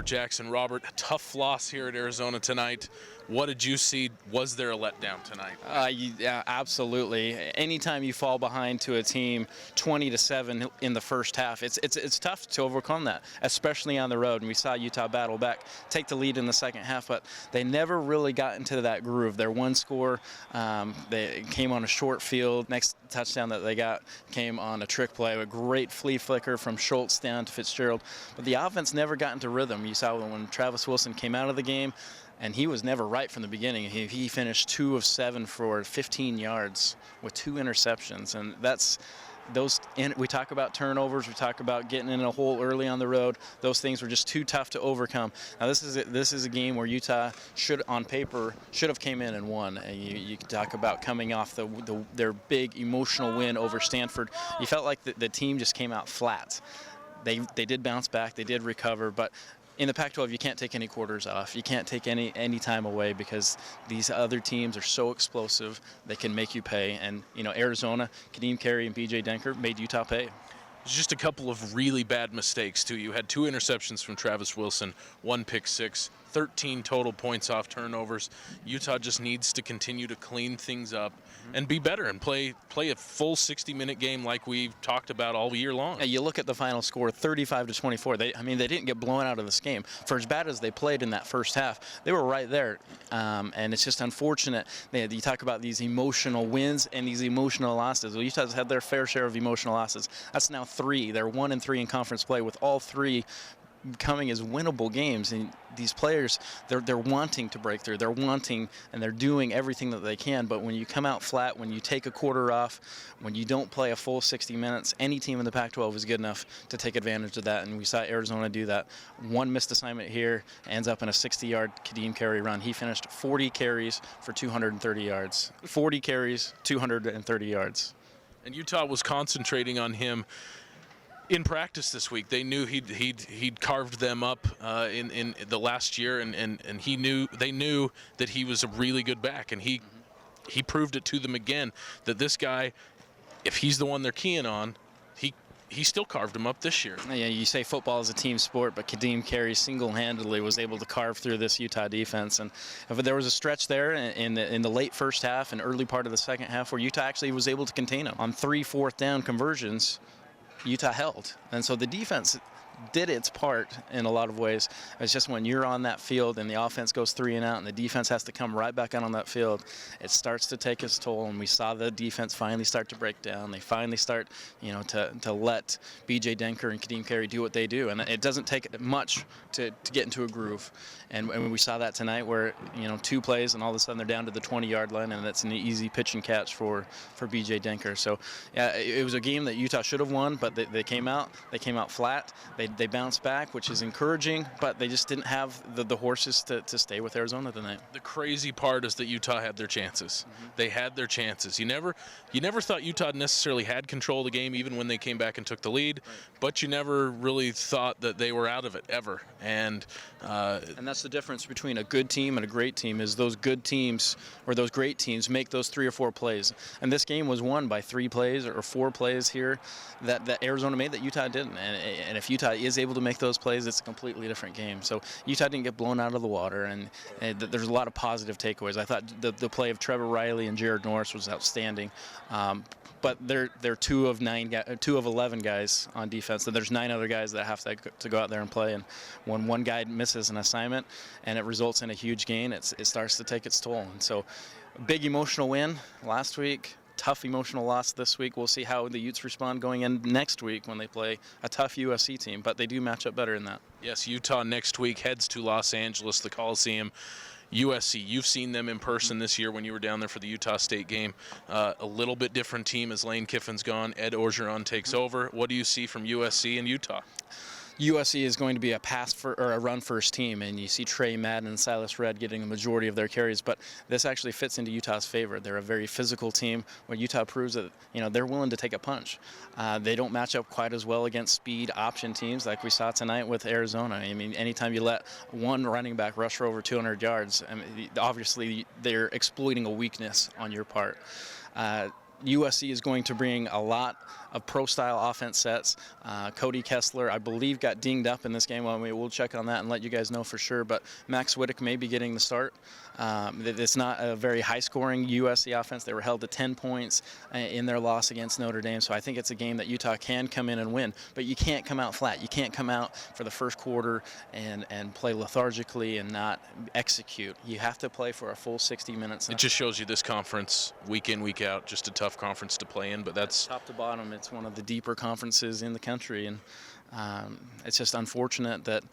Robert Jackson. Robert, a tough loss here at Arizona tonight. What did you see? Was there a letdown tonight? Yeah, absolutely. Anytime you fall behind to a team 20-7 in the first half, it's tough to overcome that, especially on the road. And we saw Utah battle back, take the lead in the second half, but they never really got into that groove. Their one score, they came on a short field. Next touchdown that they got came on a trick play, a great flea flicker from Schultz down to Fitzgerald. But the offense never got into rhythm. You saw when Travis Wilson came out of the game, and he was never right from the beginning. He finished 2 of 7 for 15 yards with 2 interceptions. And that's those. We talk about turnovers. We talk about getting in a hole early on the road. Those things were just too tough to overcome. Now this is a game where Utah on paper should have came in and won. And you talk about coming off their big emotional win over Stanford. You felt like the team just came out flat. They did bounce back. They did recover, but in the Pac-12, you can't take any quarters off. You can't take any time away because these other teams are so explosive. They can make you pay. And, Arizona, Kadeem Carey and B.J. Denker made Utah pay. It's just a couple of really bad mistakes, too. You had 2 interceptions from Travis Wilson, 1 pick six, 13 total points off turnovers. Utah just needs to continue to clean things up and be better and play a full 60-minute game like we've talked about all year long. Yeah, you look at the final score, 35-24. They didn't get blown out of this game. For as bad as they played in that first half, they were right there. And it's just unfortunate. You talk about these emotional wins and these emotional losses. Well, Utah's had their fair share of emotional losses. That's now 3. They're 1-3 in conference play, with all 3 coming as winnable games. And these players, they're wanting to break through. They're wanting, and they're doing everything that they can. But when you come out flat, when you take a quarter off, when you don't play a full 60 minutes, any team in the Pac-12 is good enough to take advantage of that. And we saw Arizona do that. One missed assignment here ends up in a 60-yard Kadeem Carey run. He finished 40 carries for 230 yards. 40 carries, 230 yards. And Utah was concentrating on him in practice this week. They knew he'd carved them up in the last year, and they knew that he was a really good back, and he proved it to them again that this guy, if he's the one they're keying on, he still carved him up this year. Yeah, you say football is a team sport, but Kadeem Carey single-handedly was able to carve through this Utah defense. And there was a stretch there in the late first half and early part of the second half where Utah actually was able to contain him. On 3 fourth-down conversions, Utah held. And so the defense did its part in a lot of ways. It's just when you're on that field and the offense goes 3 and out and the defense has to come right back out on that field, it starts to take its toll. And we saw the defense finally start to break down. They finally start, to let B.J. Denker and Kadeem Carey do what they do. And it doesn't take much to get into a groove. And we saw that tonight where, 2 plays and all of a sudden they're down to the 20-yard line, and that's an easy pitch and catch for B.J. Denker. So, yeah, it was a game that Utah should have won, but they came out flat. They bounced back, which is encouraging, but they just didn't have the horses to stay with Arizona tonight. The crazy part is that Utah had their chances. They had their chances. You never thought Utah necessarily had control of the game, even when they came back and took the lead, but you never really thought that they were out of it ever. And that's the difference between a good team and a great team, is those good teams or those great teams make those 3 or 4 plays. And this game was won by 3 plays or 4 plays here that Arizona made that Utah didn't. And if Utah is able to make those plays, it's a completely different game. So Utah didn't get blown out of the water, and there's a lot of positive takeaways. I thought the play of Trevor Riley and Jared Norris was outstanding. But they're 2 of 11 guys on defense. So there's 9 other guys that have to go out there and play. And when one guy misses an assignment and it results in a huge gain, it starts to take its toll. And so, big emotional win last week. Tough emotional loss this week. We'll see how the Utes respond going in next week when they play a tough USC team, but they do match up better in that. Yes, Utah next week heads to Los Angeles, the Coliseum. USC, you've seen them in person this year when you were down there for the Utah State game. A little bit different team as Lane Kiffin's gone. Ed Orgeron takes over. What do you see from USC and Utah? USC is going to be a run-first team, and you see Trey Madden and Silas Redd getting the majority of their carries, but this actually fits into Utah's favor. They're a very physical team where Utah proves that they're willing to take a punch. They don't match up quite as well against speed option teams like we saw tonight with Arizona. I mean, anytime you let one running back rush for over 200 yards, obviously they're exploiting a weakness on your part. USC is going to bring a lot of pro-style offense sets. Cody Kessler, I believe, got dinged up in this game. Well, we'll check on that and let you guys know for sure. But Max Wittick may be getting the start. It's not a very high-scoring USC offense. They were held to 10 points in their loss against Notre Dame. So I think it's a game that Utah can come in and win. But you can't come out flat. You can't come out for the first quarter and play lethargically and not execute. You have to play for a full 60 minutes. It just shows you this conference, week in, week out, just a tough conference to play in. But that's top to bottom. It's one of the deeper conferences in the country, and it's just unfortunate that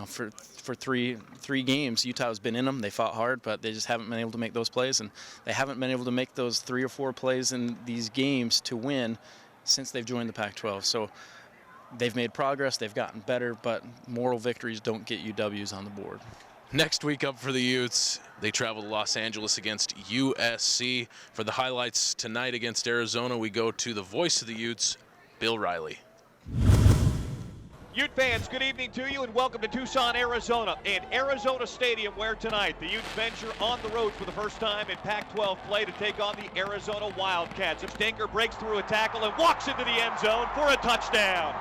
for three games Utah has been in them. They fought hard, but they just haven't been able to make those plays, and they haven't been able to make those 3 or 4 plays in these games to win since they've joined the Pac-12. So they've made progress, they've gotten better, but moral victories don't get you W's on the board. next week up for the Utes. They travel to Los Angeles against USC. For the highlights tonight against Arizona, we go to the voice of the Utes, Bill Riley. Ute fans, good evening to you and welcome to Tucson, Arizona and Arizona Stadium, where tonight the Utes venture on the road for the first time in Pac-12 play to take on the Arizona Wildcats. Stinker breaks through a tackle and walks into the end zone for a touchdown.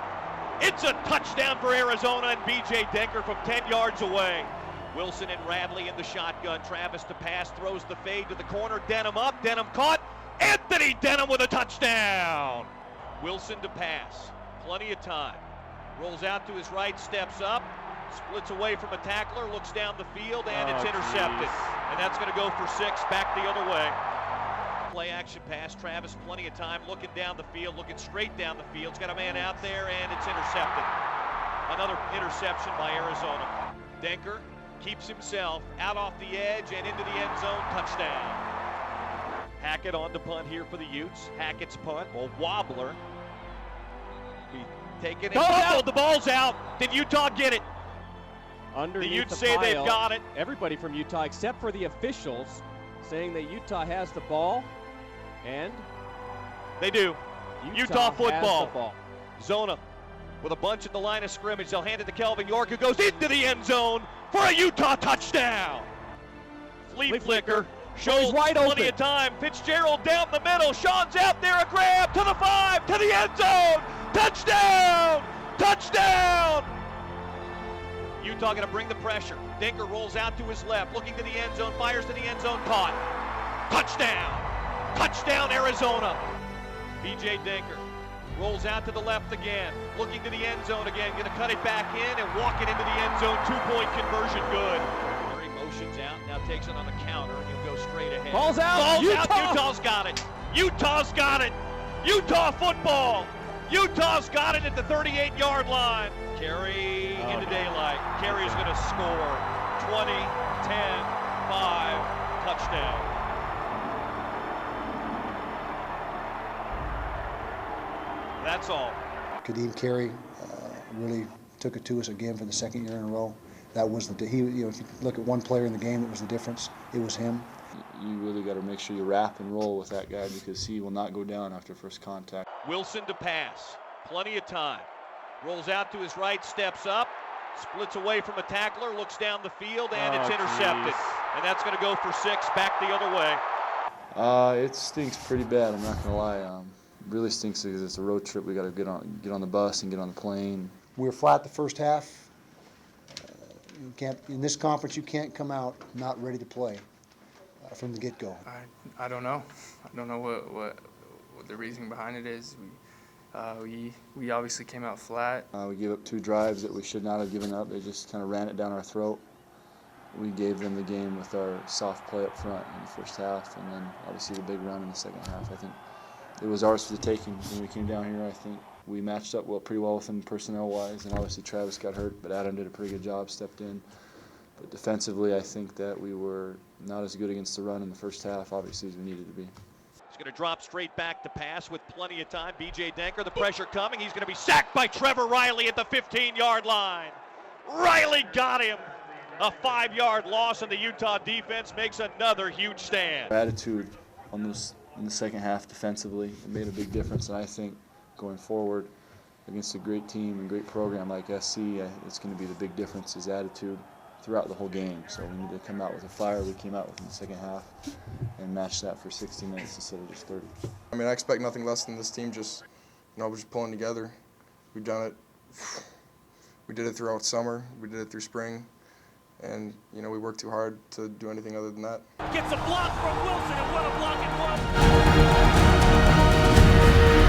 It's a touchdown for Arizona and B.J. Denker from 10 yards away. Wilson and Radley in the shotgun. Travis to pass, throws the fade to the corner. Denham up, Denham caught. Anthony Denham with a touchdown. Wilson to pass, plenty of time. Rolls out to his right, steps up, splits away from a tackler, looks down the field, and it's intercepted. And that's going to go for 6, back the other way. Play action pass, Travis, plenty of time, looking down the field, looking straight down the field. He's got a man out there, and it's intercepted. Another interception by Arizona. Denker keeps himself out off the edge and into the end zone, touchdown. Hackett on to punt here for the Utes. Hackett's punt, a wobbler. Taken it. Oh, the ball's out. Did Utah get it? Underneath the Utes the say pile, they've got it. Everybody from Utah, except for the officials, saying that Utah has the ball, and they do. Utah football. Has the ball. Zona with a bunch at the line of scrimmage. They'll hand it to Kelvin York, who goes into the end zone for a Utah touchdown. Flea flicker. Shows wide plenty open. of time. Fitzgerald down the middle. Sean's out there, a grab to the 5, to the end zone. Touchdown! Touchdown! Utah going to bring the pressure. Denker rolls out to his left, looking to the end zone, fires to the end zone, caught. Touchdown! Touchdown, Arizona! B.J. Denker rolls out to the left again, looking to the end zone again, going to cut it back in and walk it into the end zone. 2-point conversion, good. Murray motions out, now takes it on the counter, and he'll go straight ahead. Ball's out! Ball's out! Utah's got it! Utah's got it! Utah football! Utah's got it at the 38-yard line. Carey into daylight. Carey's going to score. 20, 10, 5, touchdown. That's all. Kadeem Carey really took it to us again for the second year in a row. That was if you look at one player in the game that was the difference, it was him. You really got to make sure you wrap and roll with that guy because he will not go down after first contact. Wilson to pass, plenty of time. Rolls out to his right, steps up, splits away from a tackler, looks down the field, and it's intercepted. And that's going to go for 6, back the other way. It stinks pretty bad, I'm not going to lie. Really stinks because it's a road trip. We got to get on the bus and get on the plane. We were flat the first half. You can't, in this conference, you can't come out not ready to play from the get-go. I don't know. I don't know what the reasoning behind it is. We obviously came out flat. We gave up 2 drives that we should not have given up. They just kind of ran it down our throat. We gave them the game with our soft play up front in the first half, and then obviously the big run in the second half. I think it was ours for the taking when we came down here. I think we matched up pretty well with them personnel-wise, and obviously Travis got hurt, but Adam did a pretty good job, stepped in. But defensively, I think that we were not as good against the run in the first half, obviously, as we needed to be. He's going to drop straight back to pass with plenty of time. B.J. Denker, the pressure coming. He's going to be sacked by Trevor Riley at the 15-yard line. Riley got him. A 5-yard loss, and the Utah defense makes another huge stand. Our attitude in the second half defensively, it made a big difference, and I think going forward against a great team and great program like SC, it's going to be the big difference is attitude throughout the whole game. So we need to come out with a fire we came out with in the second half and match that for 60 minutes instead of just 30. I mean, I expect nothing less than this team just, we're just pulling together. We've done it. We did it throughout summer. We did it through spring. And, we worked too hard to do anything other than that. Gets a block from Wilson, and what a block it was!